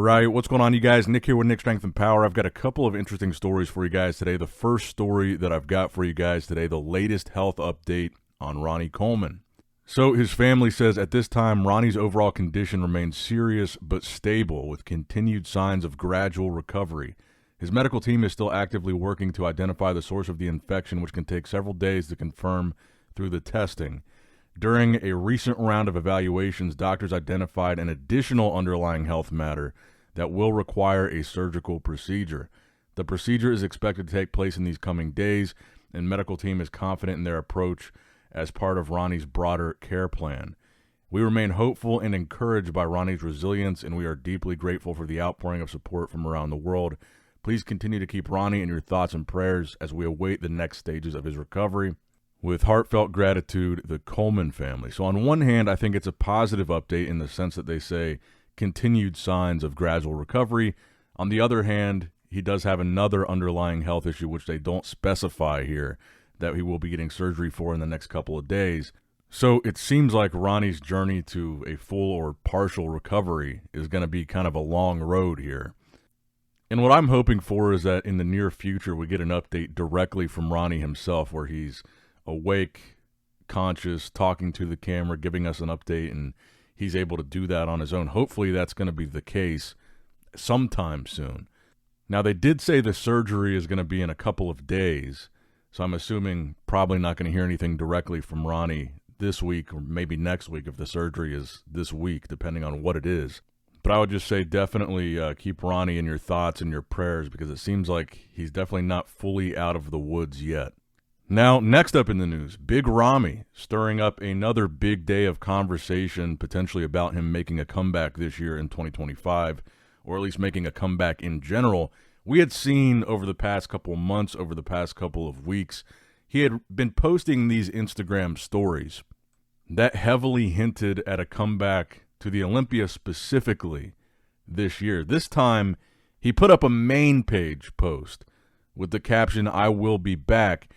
Right, what's going on, you guys? Nick here with Nick Strength and Power. I've got a couple of interesting stories for you guys today. The first story that I've got for you guys today, the latest health update on Ronnie Coleman. So his family says at this time, Ronnie's overall condition remains serious but stable with continued signs of gradual recovery. His medical team is still actively working to identify the source of the infection, which can take several days to confirm through the testing. During a recent round of evaluations, doctors identified an additional underlying health matter that will require a surgical procedure. The procedure is expected to take place in these coming days, and medical team is confident in their approach as part of Ronnie's broader care plan. We remain hopeful and encouraged by Ronnie's resilience, and we are deeply grateful for the outpouring of support from around the world. Please continue to keep Ronnie in your thoughts and prayers as we await the next stages of his recovery. With heartfelt gratitude, the Coleman family. So on one hand, I think it's a positive update in the sense that they say continued signs of gradual recovery. On the other hand, he does have another underlying health issue, which they don't specify here, that he will be getting surgery for in the next couple of days. So it seems like Ronnie's journey to a full or partial recovery is going to be kind of a long road here. And what I'm hoping for is that in the near future, we get an update directly from Ronnie himself where he's awake, conscious, talking to the camera, giving us an update, and he's able to do that on his own. Hopefully that's going to be the case sometime soon. Now, they did say the surgery is going to be in a couple of days, so I'm assuming probably not going to hear anything directly from Ronnie this week or maybe next week if the surgery is this week, depending on what it is. But I would just say definitely keep Ronnie in your thoughts and your prayers because it seems like he's definitely not fully out of the woods yet. Now, next up in the news, Big Ramy stirring up another big day of conversation potentially about him making a comeback this year in 2025, or at least making a comeback in general. We had seen over the past couple of months, over the past couple of weeks, he had been posting these Instagram stories that heavily hinted at a comeback to the Olympia specifically this year. This time, he put up a main page post with the caption, "I will be back."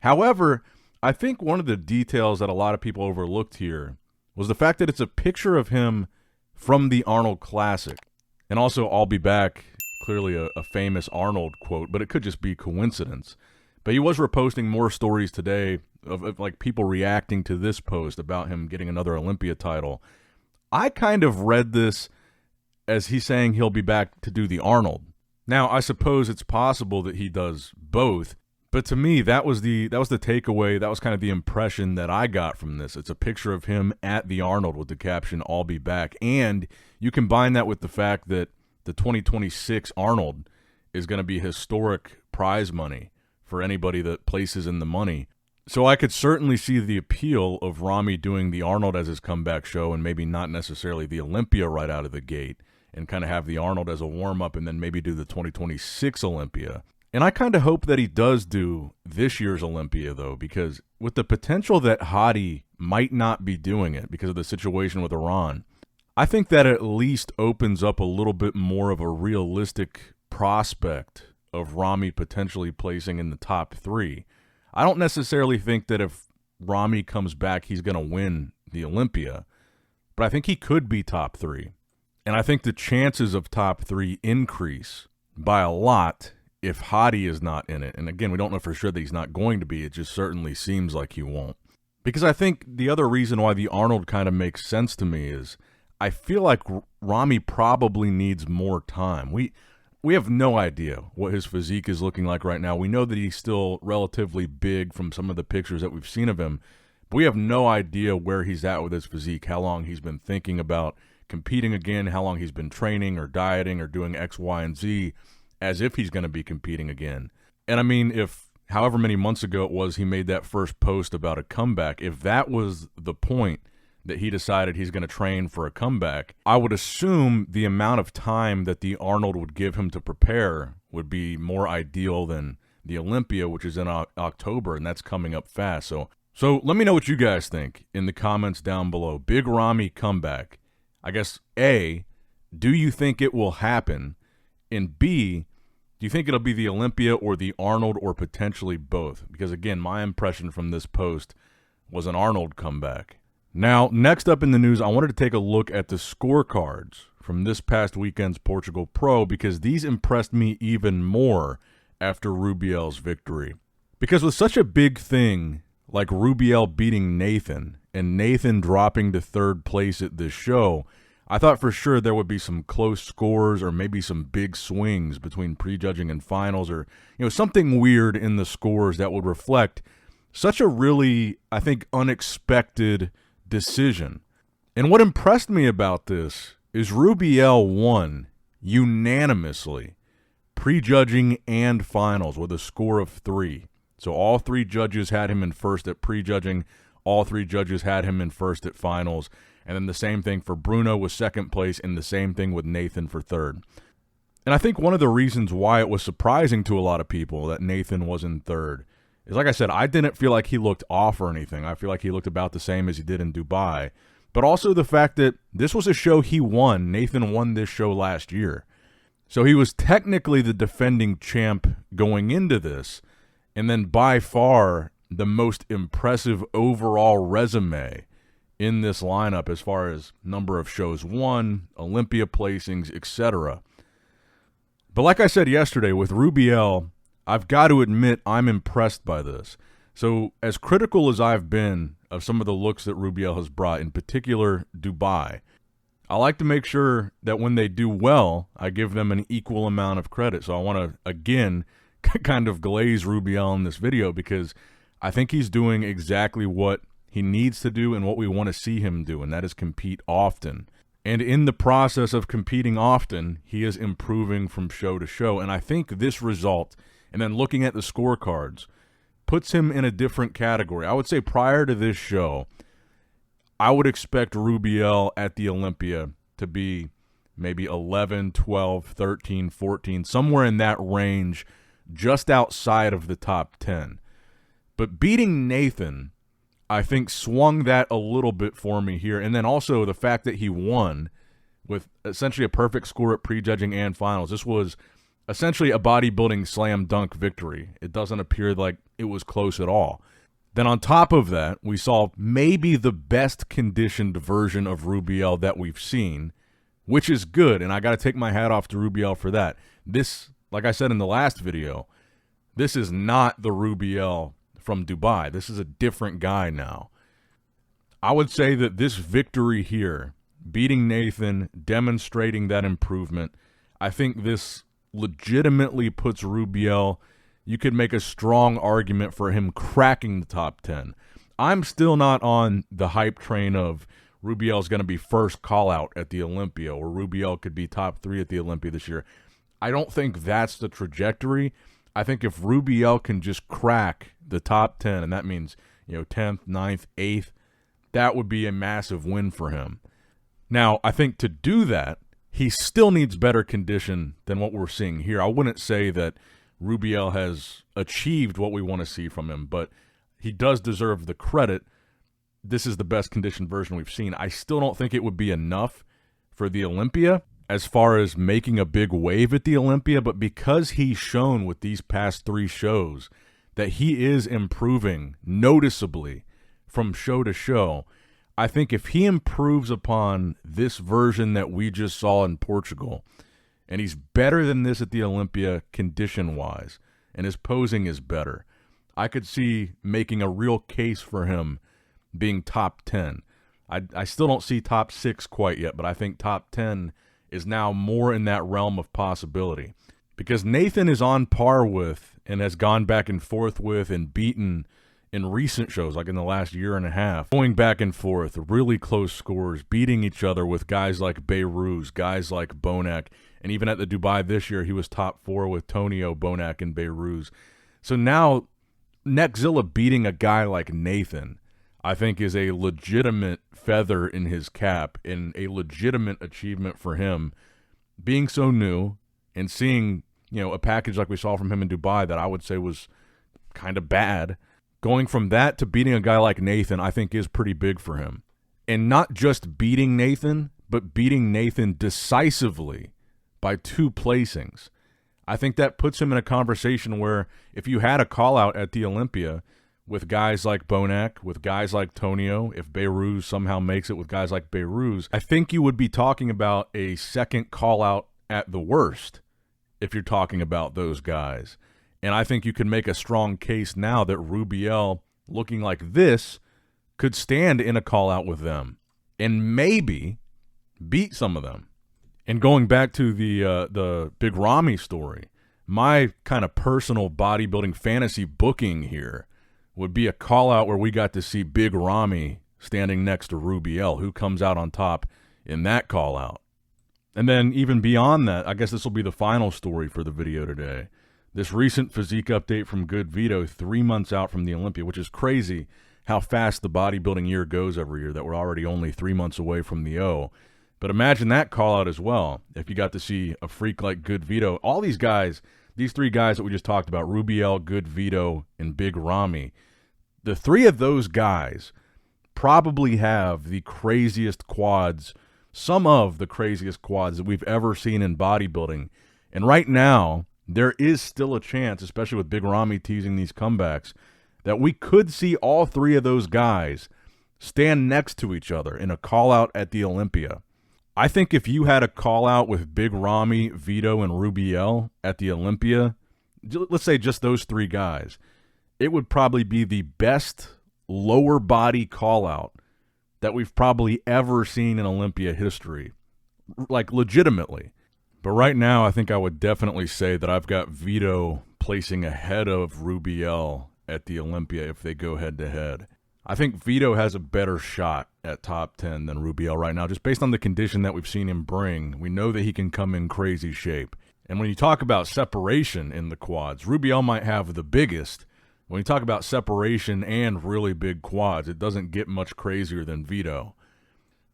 However, I think one of the details that a lot of people overlooked here was the fact that it's a picture of him from the Arnold Classic. And also, "I'll be back," clearly a famous Arnold quote, but it could just be coincidence. But he was reposting more stories today of like people reacting to this post about him getting another Olympia title. I kind of read this as he's saying he'll be back to do the Arnold. Now, I suppose it's possible that he does both. But to me, that was the takeaway. That was kind of the impression that I got from this. It's a picture of him at the Arnold with the caption, "I'll be back." And you combine that with the fact that the 2026 Arnold is going to be historic prize money for anybody that places in the money. So I could certainly see the appeal of Ramy doing the Arnold as his comeback show and maybe not necessarily the Olympia right out of the gate and kind of have the Arnold as a warm-up and then maybe do the 2026 Olympia. And I kind of hope that he does do this year's Olympia, though, because with the potential that Hadi might not be doing it because of the situation with Iran, I think that at least opens up a little bit more of a realistic prospect of Ramy potentially placing in the top 3. I don't necessarily think that if Ramy comes back, he's going to win the Olympia, but I think he could be top 3. And I think the chances of top 3 increase by a lot if Hadi is not in it. And again, we don't know for sure that he's not going to be. It just certainly seems like he won't. Because I think the other reason why the Arnold kind of makes sense to me is I feel like Ramy probably needs more time. We have no idea what his physique is looking like right now. We know that he's still relatively big from some of the pictures that we've seen of him, but we have no idea where he's at with his physique, how long he's been thinking about competing again, how long he's been training or dieting or doing X, Y, and Z, as if he's going to be competing again. And I mean, if however many months ago it was he made that first post about a comeback, if that was the point that he decided he's going to train for a comeback, I would assume the amount of time that the Arnold would give him to prepare would be more ideal than the Olympia, which is in October, and that's coming up fast. So let me know what you guys think in the comments down below. Big Ramy comeback. I guess, A, do you think it will happen? And B, do you think it'll be the Olympia or the Arnold or potentially both? Because, again, my impression from this post was an Arnold comeback. Now, next up in the news, I wanted to take a look at the scorecards from this past weekend's Portugal Pro, because these impressed me even more after Rubiel's victory. Because with such a big thing like Rubiel beating Nathan and Nathan dropping to third place at this show, I thought for sure there would be some close scores or maybe some big swings between prejudging and finals, or something weird in the scores that would reflect such a really, I think, unexpected decision. And what impressed me about this is Rubiel won unanimously, prejudging and finals, with a score of 3. So all 3 judges had him in first at prejudging, all 3 judges had him in first at finals, and then the same thing for Bruno with second place, and the same thing with Nathan for third. And I think one of the reasons why it was surprising to a lot of people that Nathan was in third is, like I said, I didn't feel like he looked off or anything. I feel like he looked about the same as he did in Dubai. But also the fact that this was a show he won. Nathan won this show last year. So he was technically the defending champ going into this, and then by far the most impressive overall resume in this lineup as far as number of shows won, Olympia placings, etc. But like I said yesterday, with Rubiel, I've got to admit I'm impressed by this. So as critical as I've been of some of the looks that Rubiel has brought, in particular Dubai, I like to make sure that when they do well, I give them an equal amount of credit. So I want to, again, kind of glaze Rubiel in this video, because I think he's doing exactly what he needs to do and what we want to see him do, and that is compete often. And in the process of competing often, he is improving from show to show. And I think this result, and then looking at the scorecards, puts him in a different category. I would say prior to this show, I would expect Rubiel at the Olympia to be maybe 11, 12, 13, 14, somewhere in that range, just outside of the top 10. But beating Nathan, I think, swung that a little bit for me here. And then also the fact that he won with essentially a perfect score at prejudging and finals. This was essentially a bodybuilding slam dunk victory. It doesn't appear like it was close at all. Then on top of that, we saw maybe the best conditioned version of Rubiel that we've seen, which is good, and I got to take my hat off to Rubiel for that. This, like I said in the last video, this is not the Rubiel from Dubai. This is a different guy now. I would say that this victory here, beating Nathan, demonstrating that improvement, I think this legitimately puts Rubiel, you could make a strong argument for him cracking the top 10. I'm still not on the hype train of Rubiel's going to be first call-out at the Olympia, or Rubiel could be top 3 at the Olympia this year. I don't think that's the trajectory. I think if Rubiel can just crack the top 10, and that means 10th, 9th, 8th, that would be a massive win for him. Now, I think to do that, he still needs better condition than what we're seeing here. I wouldn't say that Rubiel has achieved what we want to see from him, but he does deserve the credit. This is the best conditioned version we've seen. I still don't think it would be enough for the Olympia as far as making a big wave at the Olympia, but because he's shown with these past 3 shows that he is improving noticeably from show to show, I think if he improves upon this version that we just saw in Portugal, and he's better than this at the Olympia condition-wise, and his posing is better, I could see making a real case for him being top 10. I still don't see top 6 quite yet, but I think top 10 is now more in that realm of possibility. Because Nathan is on par with, and has gone back and forth with, and beaten in recent shows, like in the last year and a half, going back and forth, really close scores, beating each other with guys like Beirut, guys like Bonac, and even at the Dubai this year, he was top 4 with Tonio, Bonac, and Beirut. So now, Neckzilla beating a guy like Nathan, I think, is a legitimate feather in his cap and a legitimate achievement for him, being so new and seeing, a package like we saw from him in Dubai that I would say was kind of bad. Going from that to beating a guy like Nathan, I think, is pretty big for him. And not just beating Nathan, but beating Nathan decisively by 2 placings. I think that puts him in a conversation where if you had a call-out at the Olympia, with guys like Bonac, with guys like Tonio, if Beirut somehow makes it with guys like Beirut, I think you would be talking about a second call-out at the worst if you're talking about those guys. And I think you can make a strong case now that Rubiel, looking like this, could stand in a call-out with them and maybe beat some of them. And going back to the Big Ramy story, my kind of personal bodybuilding fantasy booking here would be a call-out where we got to see Big Ramy standing next to Rubiel, who comes out on top in that call-out. And then even beyond that, I guess this will be the final story for the video today. This recent physique update from GoodVito 3 months out from the Olympia, which is crazy how fast the bodybuilding year goes every year, that we're already only 3 months away from the O. But imagine that call out as well. If you got to see a freak like GoodVito, all these guys, these three guys that we just talked about, Rubiel, GoodVito, and Big Ramy, the three of those guys probably have the craziest quads, some of the craziest quads that we've ever seen in bodybuilding. And right now, there is still a chance, especially with Big Ramy teasing these comebacks, that we could see all three of those guys stand next to each other in a call-out at the Olympia. I think if you had a call-out with Big Ramy, Vito, and Rubiel at the Olympia, let's say just those three guys, it would probably be the best lower body call-out that we've probably ever seen in Olympia history, like legitimately. But right now, I think I would definitely say that I've got Vito placing ahead of Rubiel at the Olympia if they go head-to-head. I think Vito has a better shot at top 10 than Rubiel right now, just based on the condition that we've seen him bring. We know that he can come in crazy shape. And when you talk about separation in the quads, Rubiel might have the biggest. When you talk about separation and really big quads, it doesn't get much crazier than Vito.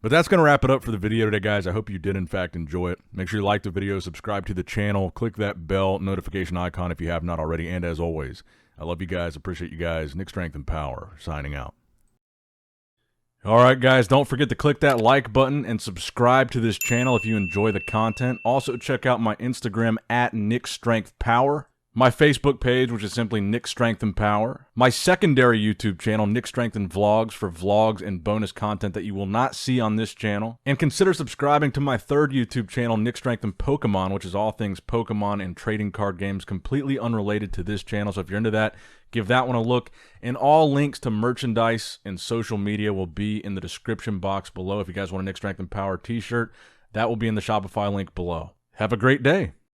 But that's going to wrap it up for the video today, guys. I hope you did, in fact, enjoy it. Make sure you like the video, subscribe to the channel, click that bell notification icon if you have not already. And as always, I love you guys, appreciate you guys. Nick Strength and Power, signing out. All right, guys, don't forget to click that like button and subscribe to this channel if you enjoy the content. Also, check out my Instagram at Nick Strength Power. My Facebook page, which is simply Nick Strength and Power. My secondary YouTube channel, Nick Strength and Vlogs, for vlogs and bonus content that you will not see on this channel. And consider subscribing to my third YouTube channel, Nick Strength and Pokemon, which is all things Pokemon and trading card games, completely unrelated to this channel. So if you're into that, give that one a look. And all links to merchandise and social media will be in the description box below. If you guys want a Nick Strength and Power t-shirt, that will be in the Shopify link below. Have a great day.